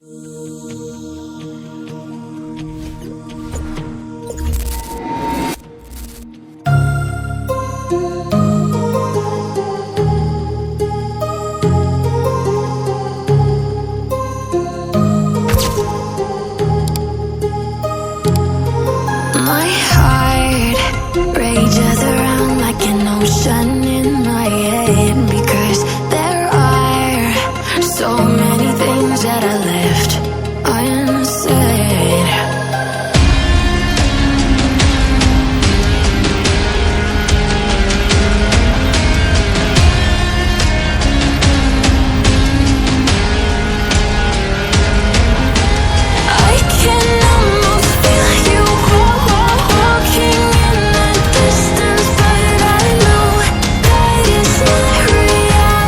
My heart rages around like an ocean in my head, because there are so many things that I left unsaid. I can almost feel you walking in the distance, but I know that it's not reality.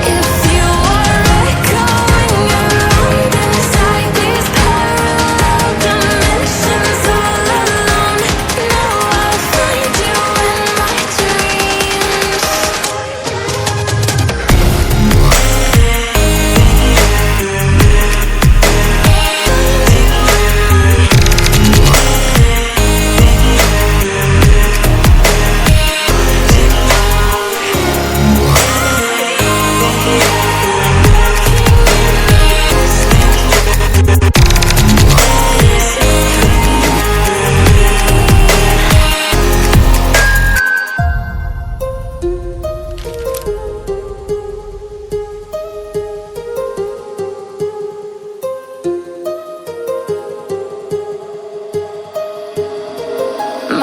If you are echoing around inside these parallel dimensions all alone, now I'll find you in my dreams.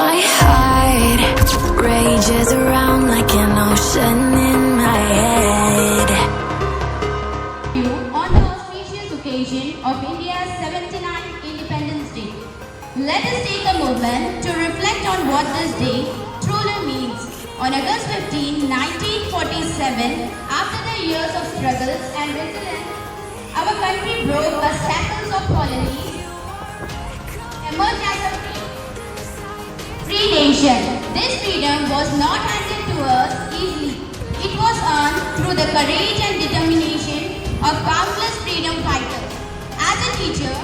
My heart rages around like an ocean in my head. You on the auspicious occasion of India's 79th Independence Day. Let us take a moment to reflect on what this day truly means. On August 15, 1947, after the years of struggles and resilience, our country broke the shackles of colonies, emerged as a free nation. This freedom was not handed to us easily. It was earned through the courage and determination of countless freedom fighters. As a teacher,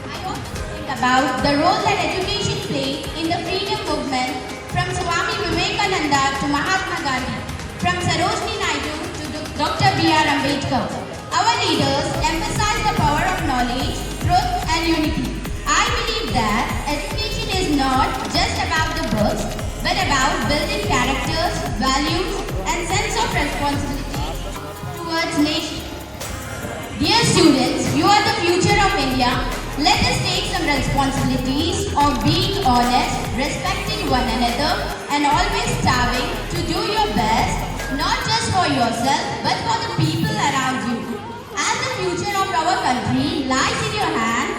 I often think about the role that education played in the freedom movement, from Swami Vivekananda to Mahatma Gandhi, from Sarojini Naidu to Dr. B.R. Ambedkar. Our leaders emphasized the power of knowledge, truth and unity. I believe that education is not just about the books, but about building characters, values, and sense of responsibility towards nation. Dear students, you are the future of India. Let us take some responsibilities of being honest, respecting one another, and always striving to do your best, not just for yourself, but for the people around you. As the future of our country lies in your hand,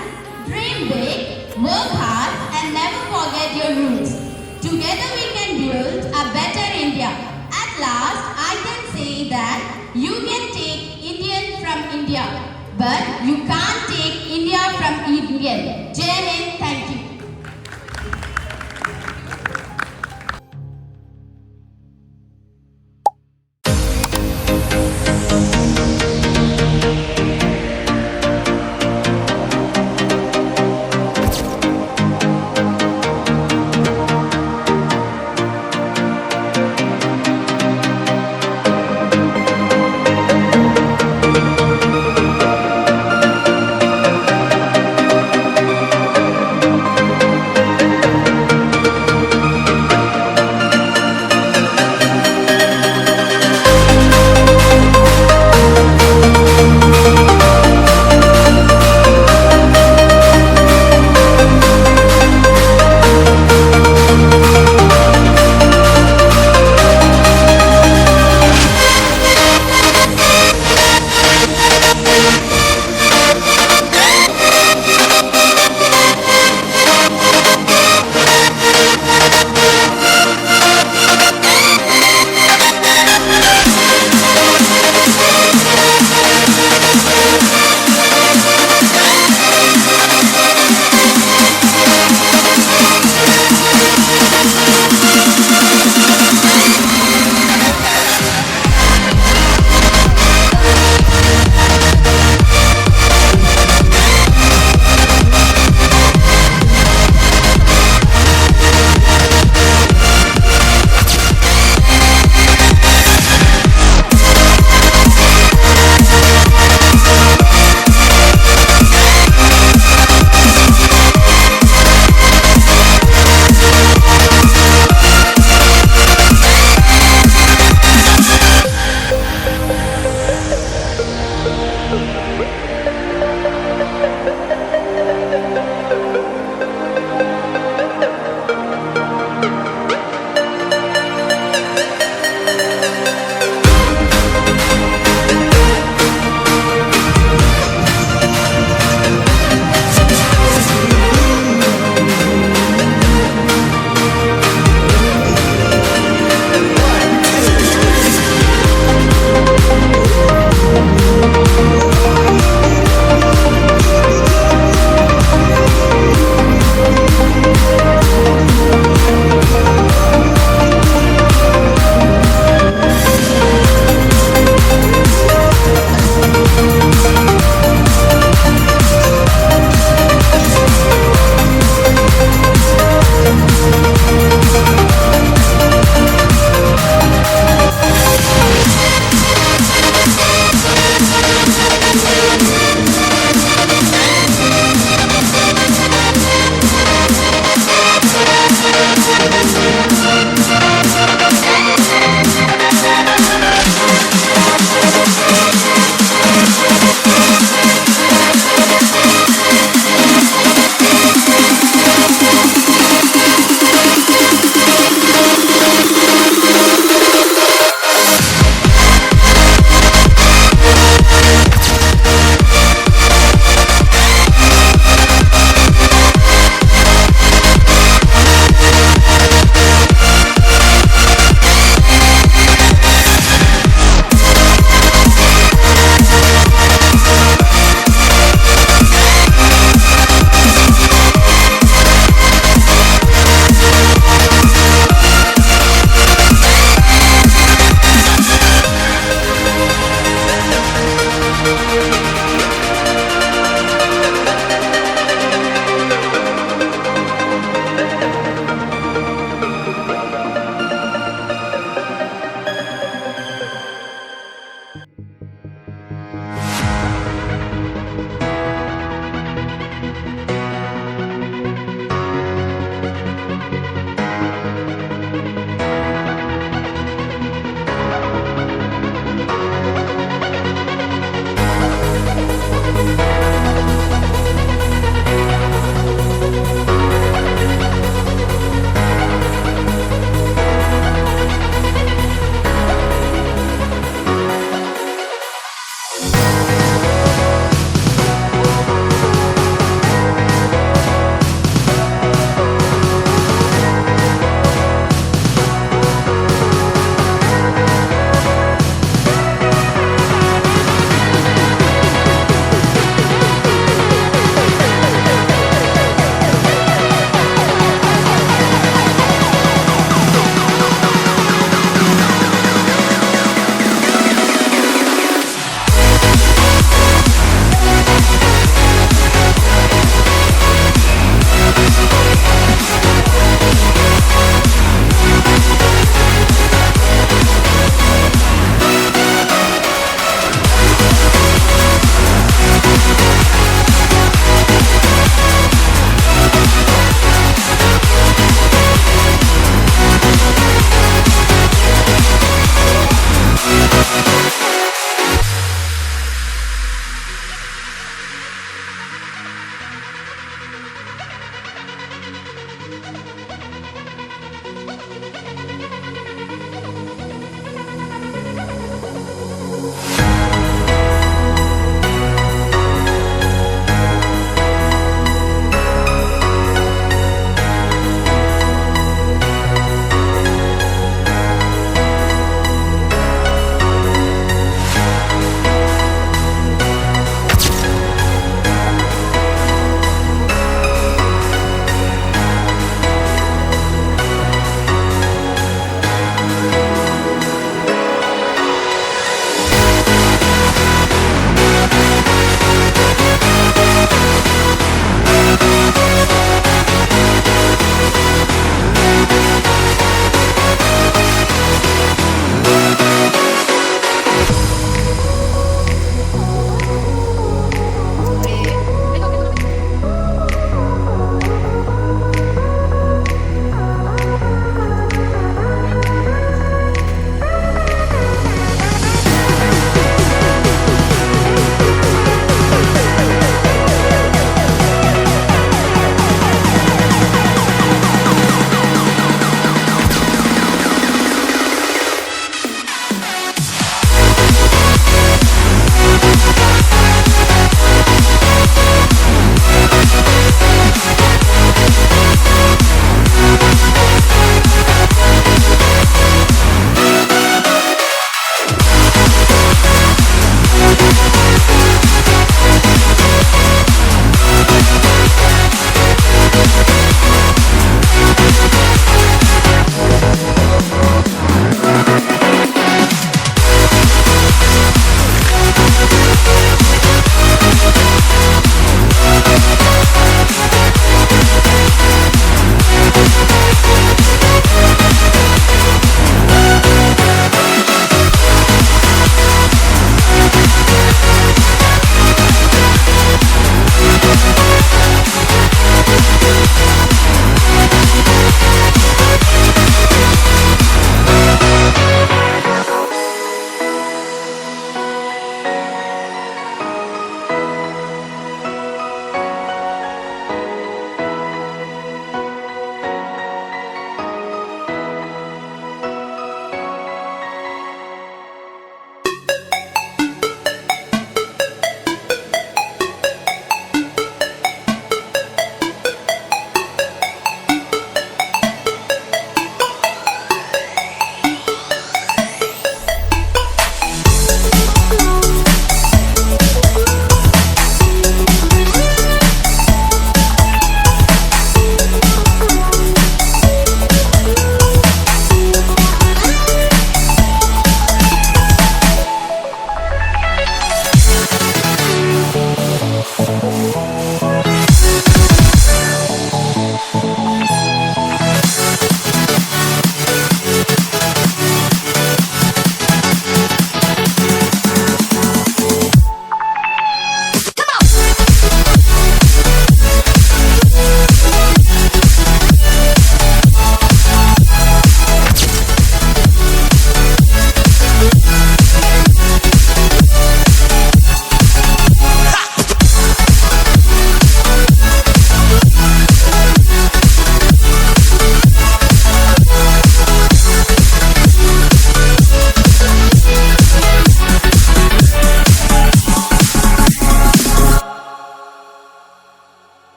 dream big, work hard, and never forget your roots. Together we can build a better India. At last, I can say that you can take Indian from India, but you can't take India from Indian. Jai Hind, thank you.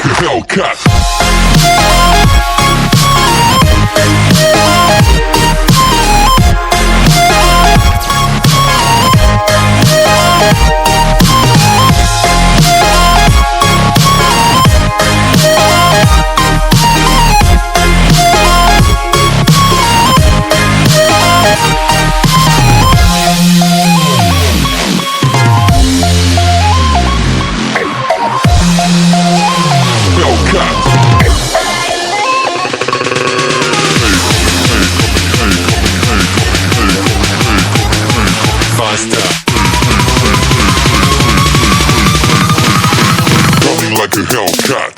like a Hellcat. Faster. Coming like a Hellcat.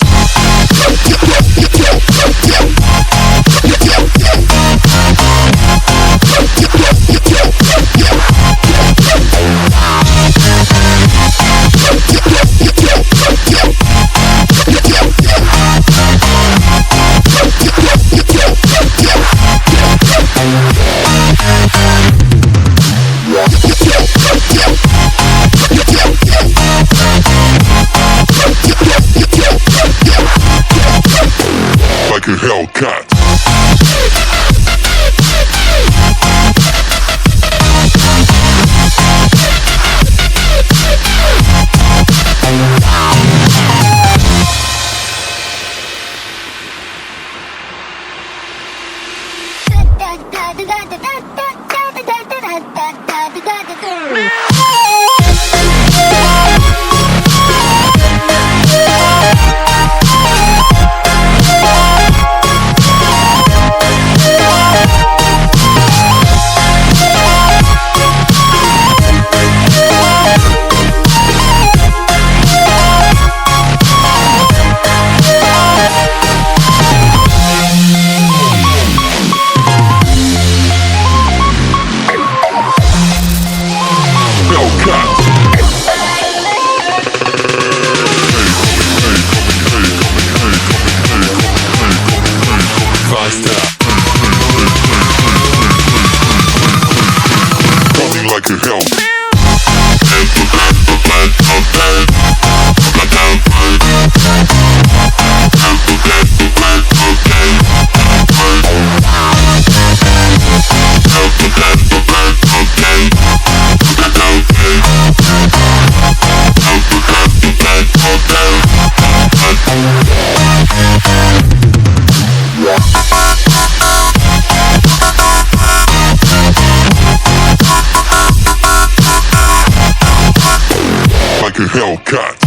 Like a Hellcat. Faster. Coming like a hell. Like a Hellcat.